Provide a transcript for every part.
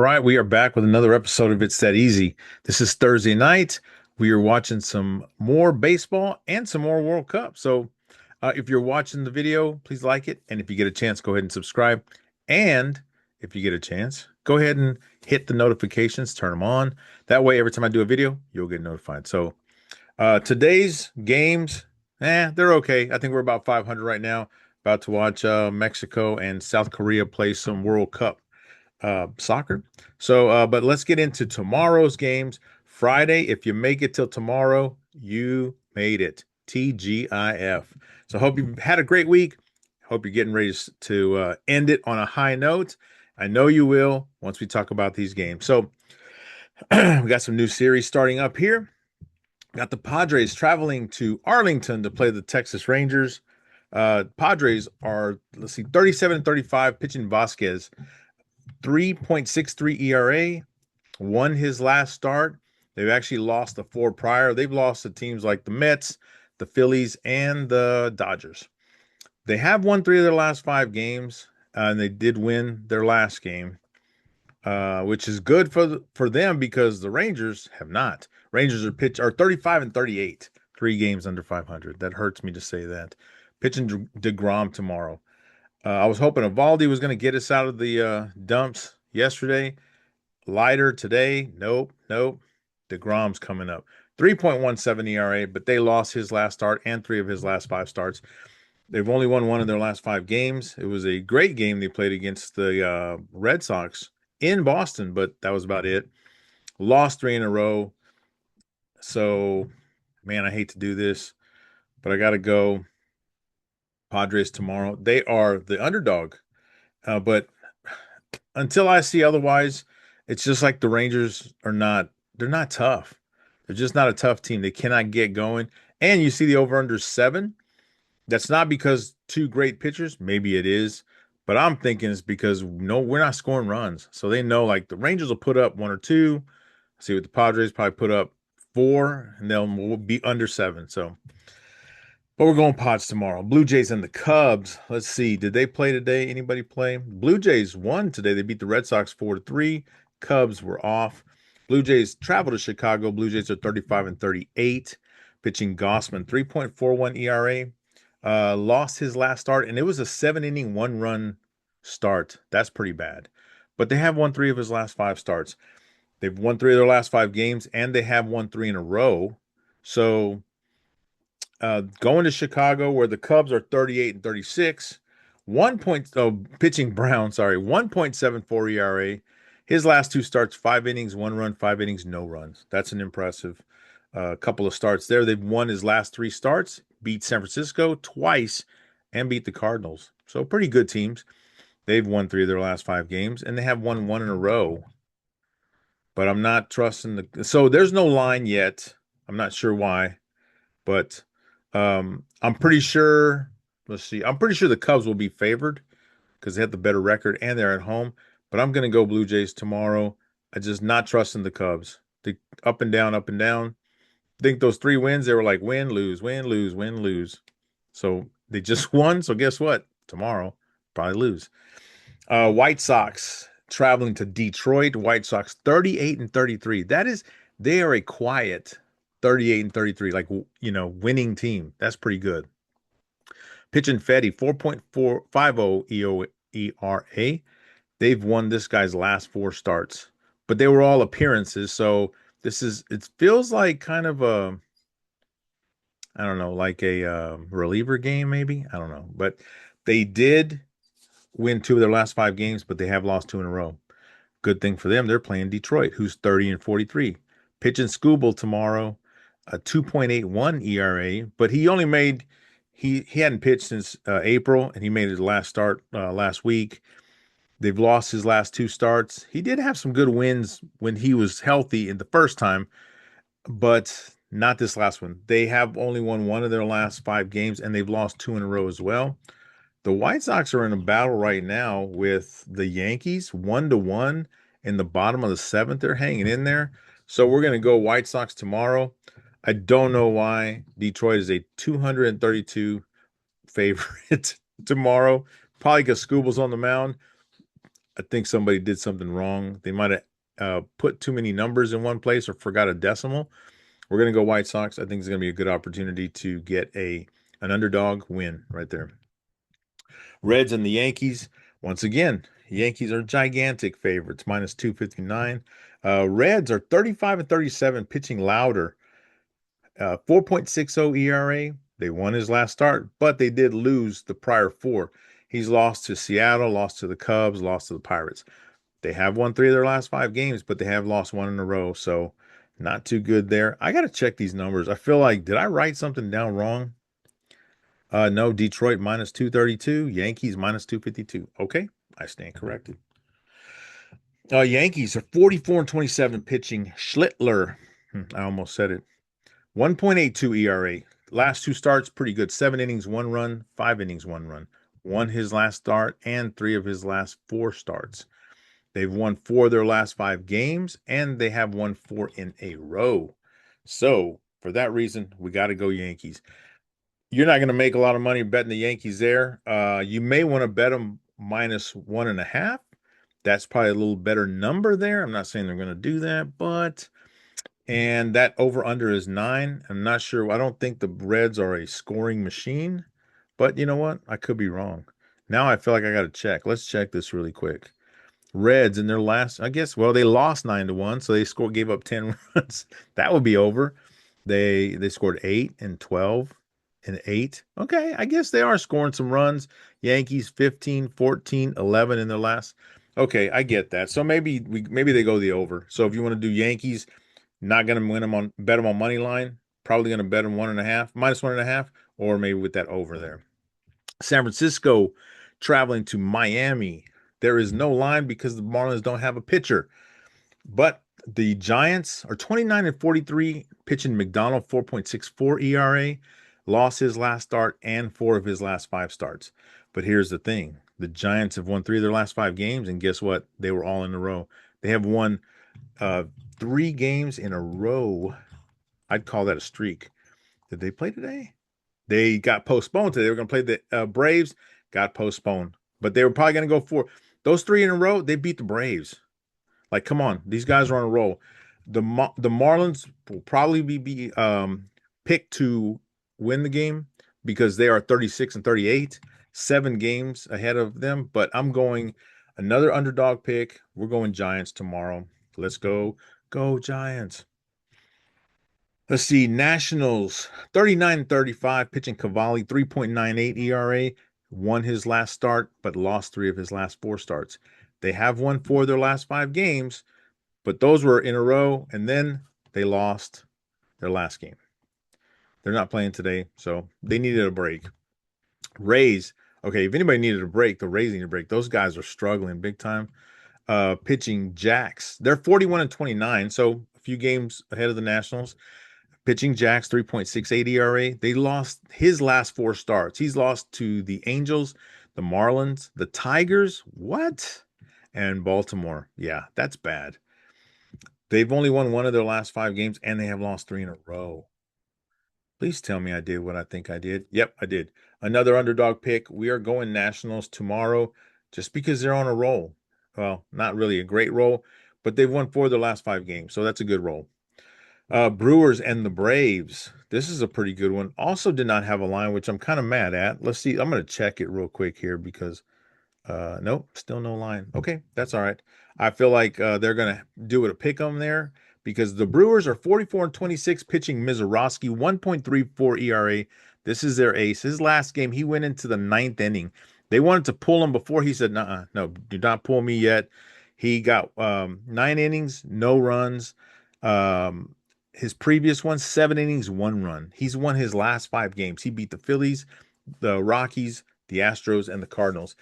right, we are back with another episode of It's That Easy. This is Thursday night. We are watching some more baseball and some more World Cup. So, if you're watching the video, please like it. And if you get a chance, go ahead and subscribe. And if you get a chance, go ahead and hit the notifications, turn them on. That way, every time I do a video, you'll get notified. So, today's games, they're okay. I think we're about 500 right now. About to watch Mexico and South Korea play some World Cup soccer. So, but let's get into tomorrow's games. Friday, if you make it till tomorrow, you made it. TGIF. So, hope you've had a great week. Hope you're getting ready to end it on a high note. I know you will once we talk about these games. So, we got some new series starting up here. Got the Padres traveling to Arlington to play the Texas Rangers. Padres are, let's see, 37-35, pitching Vasquez. 3.63 ERA, won his last start. They've actually lost the four prior. They've lost to teams like the Mets, the Phillies, and the Dodgers. They have won three of their last five games, and they did win their last game, which is good for them because the Rangers have not. Rangers are 35-38, 3 games under 500. That hurts me to say that. Pitching DeGrom tomorrow. I was hoping Evaldi was going to get us out of the dumps yesterday. Lighter today. Nope. DeGrom's coming up. 3.17 ERA, but they lost his last start and three of his last five starts. They've only won one of their last five games. It was a great game they played against the Red Sox in Boston, but that was about it. Lost three in a row. So, man, I hate to do this, but I got to go. Padres tomorrow. They are the underdog. But until I see otherwise, it's just like the Rangers they're not tough. They're just not a tough team. They cannot get going. And you see the over-under 7. That's not because two great pitchers. Maybe it is. But I'm thinking it's because no, we're not scoring runs. So they know like the Rangers will put up one or two. See what the Padres probably put up 4, and they'll be under 7. So but we're going Pods tomorrow. Blue Jays and the Cubs. Let's see. Did they play today? Anybody play? Blue Jays won today. They beat the Red Sox 4-3. Cubs were off. Blue Jays travel to Chicago. Blue Jays are 35-38. Pitching Gossman, 3.41 ERA. Lost his last start, and it was a 7-inning, 1-run start. That's pretty bad. But they have won 3 of his last 5 starts. They've won 3 of their last 5 games, and they have won 3 in a row. So going to Chicago where the Cubs are 38-36, pitching Brown, 1.74 ERA. His last 2 starts, 5 innings, 1 run, 5 innings, no runs. That's an impressive couple of starts there. They've won his last 3 starts, beat San Francisco twice, and beat the Cardinals. So pretty good teams. They've won 3 of their last 5 games, and they have won 1 in a row. But I'm not trusting so there's no line yet. I'm not sure why, but I'm pretty sure. Let's see. I'm pretty sure the Cubs will be favored because they have the better record and they're at home. But I'm going to go Blue Jays tomorrow. I just not trusting the Cubs. They up and down, up and down. I think those 3 wins, they were like win, lose, win, lose, win, lose. So they just won. So guess what? Tomorrow, probably lose. White Sox traveling to Detroit. White Sox 38-33. They are a quiet 38-33, like, winning team. That's pretty good. Pitching Fetty, 4.450 ERA. They've won this guy's last 4 starts, but they were all appearances. So it feels like kind of I don't know, like a reliever game, maybe. I don't know, but they did win 2 of their last 5 games, but they have lost 2 in a row. Good thing for them. They're playing Detroit, who's 30-43. Pitching Skubal tomorrow, a 2.81 ERA, but he hadn't pitched since April, and he made his last start last week. They've lost his last 2 starts. He did have some good wins when he was healthy in the first time, but not this last one. They have only won 1 of their last 5 games, and they've lost 2 in a row as well. The White Sox are in a battle right now with the Yankees, 1-1 in the bottom of the 7th. They're hanging in there. So we're going to go White Sox tomorrow. I don't know why. Detroit is a 232 favorite tomorrow. Probably because Skubal's on the mound. I think somebody did something wrong. They might have put too many numbers in one place or forgot a decimal. We're going to go White Sox. I think it's going to be a good opportunity to get an underdog win right there. Reds and the Yankees. Once again, Yankees are gigantic favorites, minus 259. Reds are 35 and 37, pitching louder. 4.60 ERA. They won his last start, but they did lose the prior four. He's lost to Seattle, lost to the Cubs, lost to the Pirates. They have won 3 of their last 5 games, but they have lost 1 in a row. So not too good there. I got to check these numbers. I feel like, did I write something down wrong? No, Detroit minus 232, Yankees minus 252. Okay, I stand corrected. Yankees are 44 and 27 pitching. Schlittler, I almost said it. 1.82 ERA. Last 2 starts, pretty good. 7 innings, 1 run, 5 innings, 1 run. Won his last start and 3 of his last 4 starts. They've won 4 of their last 5 games, and they have won 4 in a row. So, for that reason, we got to go Yankees. You're not going to make a lot of money betting the Yankees there. You may want to bet them minus 1.5. That's probably a little better number there. I'm not saying they're going to do that, but and that over under is 9. I'm not sure. I don't think the Reds are a scoring machine, but you know what? I could be wrong. Now I feel like I got to check. Let's check this really quick. Reds in their last, I guess, well, they lost 9-1, so they gave up 10 runs. That would be over. They scored 8 and 12 and 8. Okay, I guess they are scoring some runs. Yankees 15, 14, 11 in their last. Okay, I get that. So maybe they go the over. So if you want to do Yankees, not going to bet them on money line, probably going to bet them 1.5, minus 1.5, or maybe with that over there. San Francisco traveling to Miami. There is no line because the Marlins don't have a pitcher. But the Giants are 29 and 43, pitching McDonald 4.64 ERA, lost his last start and 4 of his last 5 starts. But here's the thing. The Giants have won 3 of their last 5 games, and guess what? They were all in a row. They have won 3 games in a row. I'd call that a streak. Did they play today? They got postponed today. They were going to play the Braves, got postponed. But they were probably going to go for those 3 in a row. They beat the Braves. Like, come on, these guys are on a roll. The Marlins will probably be picked to win the game because they are 36 and 38, 7 games ahead of them. But I'm going another underdog pick. We're going Giants tomorrow. Let's go Giants. Let's see, Nationals 39-35, pitching Cavalli 3.98 ERA, won his last start, but lost 3 of his last 4 starts. They have won 4 of their last 5 games, but those were in a row, and then they lost their last game. They're not playing today, so they needed a break. Rays, okay, if anybody needed a break, the Rays need a break. Those guys are struggling big time. Pitching Jacks, they're 41 and 29, so a few games ahead of the Nationals. Pitching Jacks 3.68 ERA. They lost his last 4 starts. He's lost to the Angels, the Marlins, the Tigers, what? And Baltimore. Yeah, that's bad. They've only won 1 of their last 5 games, and they have lost 3 in a row. Please tell me I did what I think I did. Yep, I did. Another underdog pick. We are going Nationals tomorrow just because they're on a roll. Well, not really a great roll, but they've won 4 of their last 5 games, so that's a good roll. Brewers and the Braves. This is a pretty good one. Also did not have a line, which I'm kind of mad at. Let's see. I'm going to check it real quick here because nope, still no line. Okay, that's all right. I feel like they're going to do it a pick 'em there because the Brewers are 44 and 26, pitching Mizorowski 1.34 ERA. This is their ace. His last game, he went into the 9th inning. They wanted to pull him before. He said, "Nuh-uh, no, do not pull me yet." He got 9 innings, no runs. His previous one, 7 innings, 1 run. He's won his last 5 games. He beat the Phillies, the Rockies, the Astros, and the Cardinals.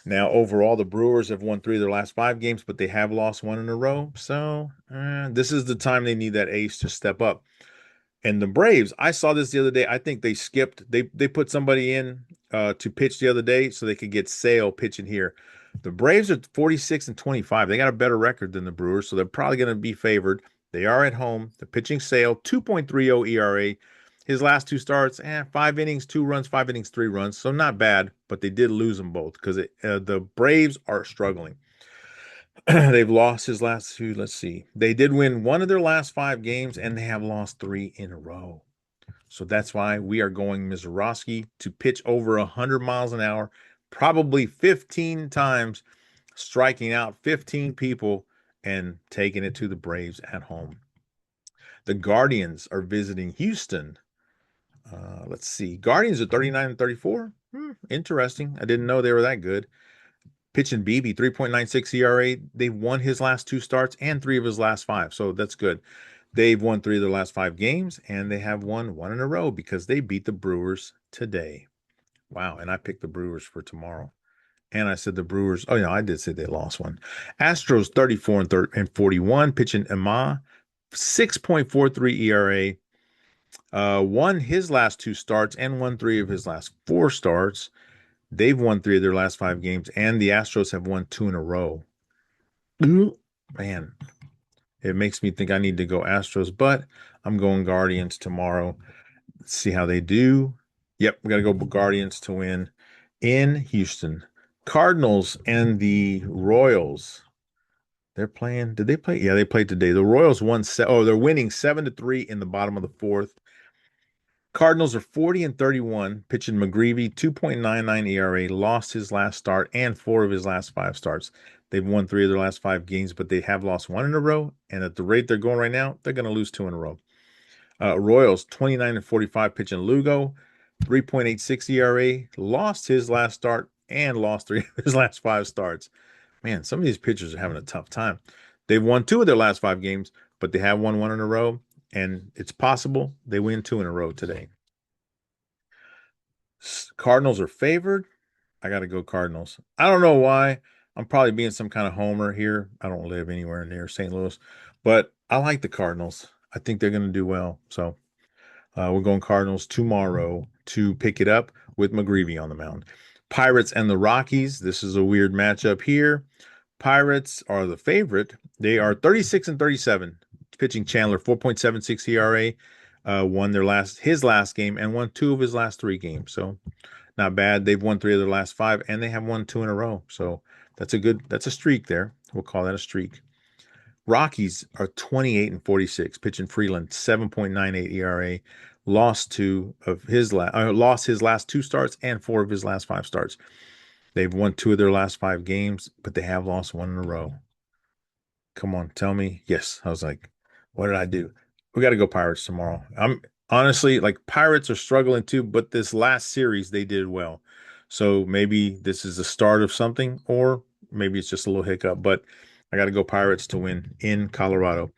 Now, overall, the Brewers have won 3 of their last 5 games, but they have lost 1 in a row. So this is the time they need that ace to step up. And the Braves, I saw this the other day. I think they skipped. They put somebody in to pitch the other day so they could get Sale pitching here. The Braves are 46 and 25. They got a better record than the Brewers, so they're probably going to be favored. They are at home. The pitching Sale, 2.30 ERA. His last 2 starts, 5 innings, 2 runs, 5 innings, 3 runs. So not bad, but they did lose them both because the Braves are struggling. They've lost his last two. Let's see. They did win one of their last 5 games, and they have lost 3 in a row. So that's why we are going Mizorowski to pitch over 100 miles an hour, probably 15 times, striking out 15 people and taking it to the Braves at home. The Guardians are visiting Houston. Let's see. Guardians are 39 and 34. Interesting. I didn't know they were that good. Pitching BB, 3.96 ERA. They've won his last 2 starts and 3 of his last 5. So that's good. They've won 3 of their last 5 games, and they have won 1 in a row because they beat the Brewers today. Wow. And I picked the Brewers for tomorrow. And I said the Brewers. Oh, no, I did say they lost one. Astros 34 and 41. Pitching Emma, 6.43 ERA. Won his last 2 starts and won 3 of his last 4 starts. They've won 3 of their last 5 games, and the Astros have won 2 in a row. Man, it makes me think I need to go Astros, but I'm going Guardians tomorrow. Let's see how they do. Yep, we got to go Guardians to win in Houston. Cardinals and the Royals. They're playing. Did they play? Yeah, they played today. The Royals won. They're winning 7-3 in the bottom of the 4th. Cardinals are 40 and 31, pitching McGreevy, 2.99 ERA, lost his last start and 4 of his last 5 starts. They've won 3 of their last 5 games, but they have lost 1 in a row. And at the rate they're going right now, they're going to lose 2 in a row. Royals, 29 and 45, pitching Lugo, 3.86 ERA, lost his last start and lost 3 of his last 5 starts. Man, some of these pitchers are having a tough time. They've won 2 of their last 5 games, but they have won 1 in a row. And it's possible they win 2 in a row today. Cardinals are favored. I got to go Cardinals. I don't know why. I'm probably being some kind of homer here. I don't live anywhere near St. Louis, but I like the Cardinals. I think they're going to do well. So we're going Cardinals tomorrow to pick it up with McGreevy on the mound. Pirates and the Rockies. This is a weird matchup here. Pirates are the favorite. They are 36 and 37. Pitching Chandler, 4.76 ERA. Won his last game and won 2 of his last 3 games. So not bad. They've won 3 of their last 5, and they have won 2 in a row. So that's a streak there. We'll call that a streak. Rockies are 28 and 46. Pitching Freeland, 7.98 ERA. Lost his last 2 starts and 4 of his last 5 starts. They've won 2 of their last 5 games, but they have lost 1 in a row. Come on, tell me. Yes. I was like, what did I do? We got to go Pirates tomorrow. I'm honestly like Pirates are struggling too, but this last series they did well. So maybe this is the start of something, or maybe it's just a little hiccup, but I got to go Pirates to win in Colorado.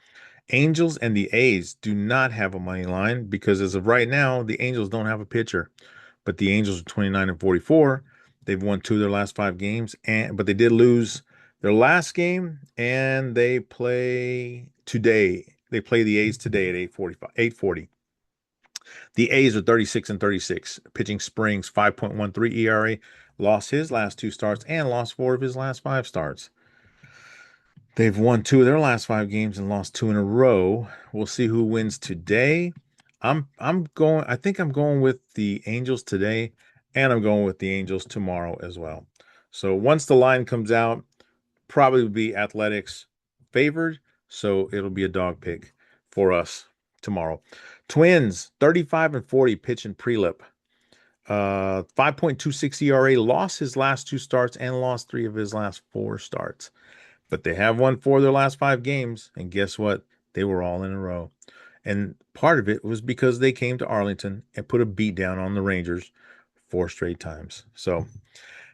Angels and the A's do not have a money line because as of right now, the Angels don't have a pitcher. But the Angels are 29 and 44. They've won 2 of their last 5 games, but they did lose their last game, and they play today. They play the A's today at 8:40. The A's are 36 and 36. Pitching Springs, 5.13 ERA, lost his last 2 starts and lost 4 of his last 5 starts. They've won 2 of their last 5 games and lost 2 in a row. We'll see who wins today. I think I'm going with the Angels today, and I'm going with the Angels tomorrow as well. So once the line comes out, probably will be Athletics favored. So it'll be a dog pick for us tomorrow. Twins, 35 and 40, pitching Prelip. 5.26 ERA, lost his last 2 starts and lost 3 of his last 4 starts. But they have won 4 of their last 5 games. And guess what? They were all in a row. And part of it was because they came to Arlington and put a beat down on the Rangers 4 straight times. So,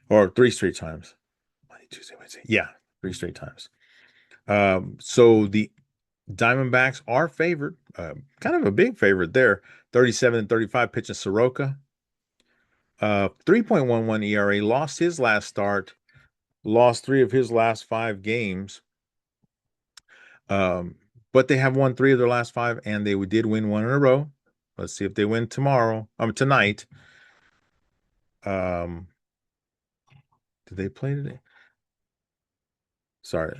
or 3 straight times. Monday, Tuesday, Wednesday. Yeah, 3 straight times. So the Diamondbacks are favored, kind of a big favorite there. 37 and 35 pitching Soroka. 3.11 ERA, lost his last start, lost 3 of his last 5 games. But they have won 3 of their last 5, and they did win 1 in a row. Let's see if they win tonight. Did they play today? Sorry.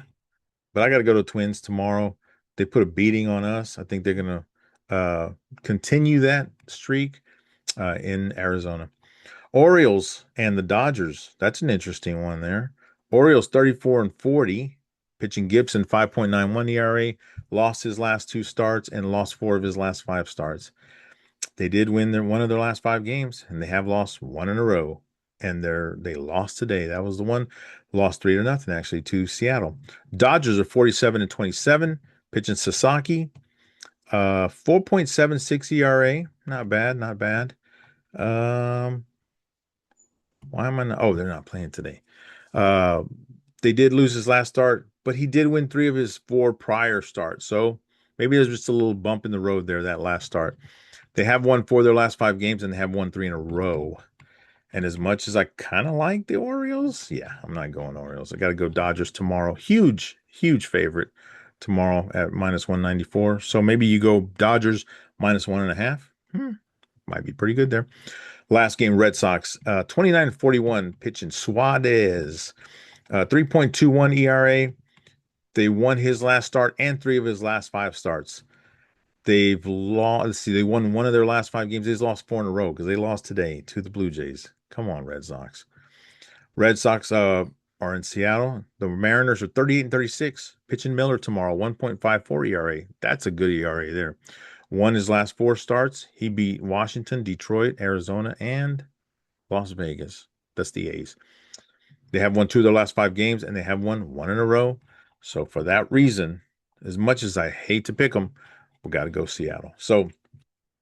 But I got to go to Twins tomorrow. They put a beating on us. I think they're going to continue that streak in Arizona. Orioles and the Dodgers. That's an interesting one there. Orioles 34 and 40. Pitching Gibson, 5.91 ERA, lost his last 2 starts and lost 4 of his last 5 starts. They did win one of their last 5 games, and they have lost one in a row. And they lost today. That was the one. Lost 3-0 actually to Seattle. Dodgers are 47-27. Pitching Sasaki, 4.76 ERA. Not bad, not bad. Why am I not? Oh, they're not playing today. Uh, they did lose his last start, but he did win 3 of his 4 prior starts. So maybe there's just a little bump in the road there, that last start. They have won 4 of their last 5 games, and they have won 3 in a row. And as much as I kind of like the Orioles, yeah, I'm not going Orioles. I got to go Dodgers tomorrow. Huge, huge favorite tomorrow at -194. So maybe you go Dodgers -1.5. Might be pretty good there. Last game, Red Sox, 29-41, pitching Suarez, 3.21 ERA. They won his last start and 3 of his last 5 starts. They've lost. Let's see. They won one of their last 5 games. They've lost 4 in a row because they lost today to the Blue Jays. Come on, Red Sox. Red Sox are in Seattle. The Mariners are 38-36. Pitching Miller tomorrow, 1.54 ERA. That's a good ERA there. Won his last 4 starts. He beat Washington, Detroit, Arizona, and Las Vegas. That's the A's. They have won 2 of their last 5 games, and they have won one in a row. So for that reason, as much as I hate to pick them, we got to go Seattle. So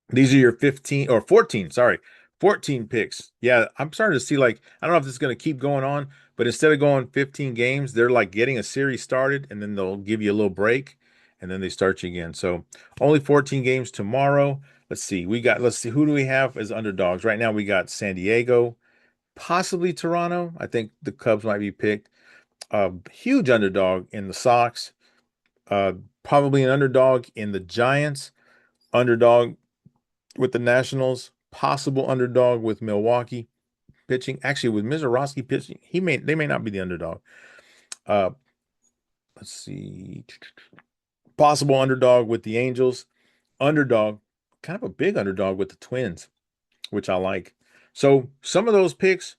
these are your 15 or 14, sorry, 14 picks. Yeah, I'm starting to see, like, I don't know if this is going to keep going on, but instead of going 15 games, they're like getting a series started, and then they'll give you a little break, and then they start you again. So only 14 games tomorrow. Let's see. Who do we have as underdogs? Right now we got San Diego, possibly Toronto. I think the Cubs might be picked. Huge underdog in the Sox. Uh, Probably an underdog in the Giants. Underdog with the Nationals. Possible underdog with Milwaukee pitching. Actually, with Mizorowski pitching, they may not be the underdog. Uh, let's see. Possible underdog with the Angels. Underdog, kind of a big underdog with the Twins, which I like. So some of those picks,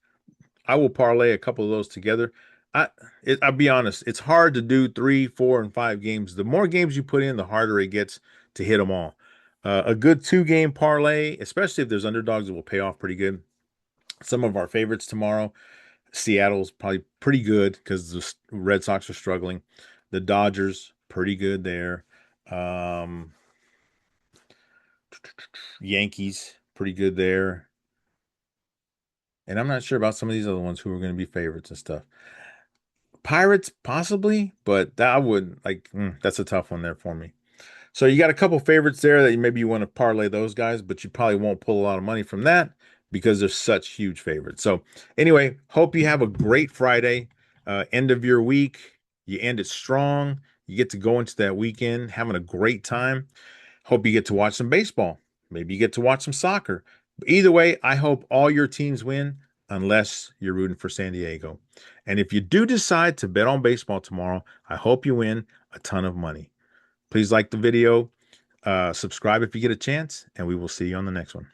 I will parlay a couple of those together. I'll be honest, it's hard to do 3, 4, and 5 games. The more games you put in, the harder it gets to hit them all. A good 2-game parlay, especially if there's underdogs, it will pay off pretty good. Some of our favorites tomorrow. Seattle's probably pretty good because the Red Sox are struggling. The Dodgers, pretty good there. Yankees, pretty good there. And I'm not sure about some of these other ones who are going to be favorites and stuff. Pirates, possibly, but that would that's a tough one there for me. So you got a couple favorites there that maybe you want to parlay those guys, but you probably won't pull a lot of money from that because they're such huge favorites. So anyway, hope you have a great Friday, end of your week. You end it strong. You get to go into that weekend having a great time. Hope you get to watch some baseball. Maybe you get to watch some soccer. But either way, I hope all your teams win unless you're rooting for San Diego. And if you do decide to bet on baseball tomorrow, I hope you win a ton of money. Please like the video, subscribe if you get a chance, and we will see you on the next one.